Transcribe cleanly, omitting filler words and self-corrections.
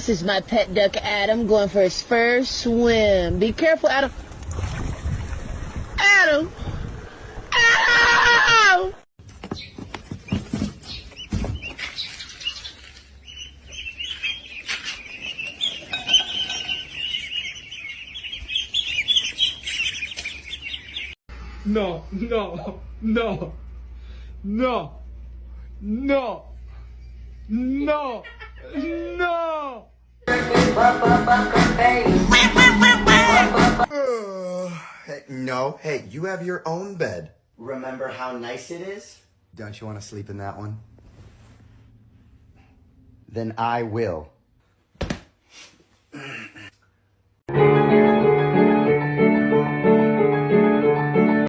This is my pet duck, Adam, going for his first swim. Be careful, Adam. Adam! Adam! No, no, no, no, no, no, no. Hey, no, hey, you have your own bed. Remember how nice it is? Don't you want to sleep in that one? Then I will.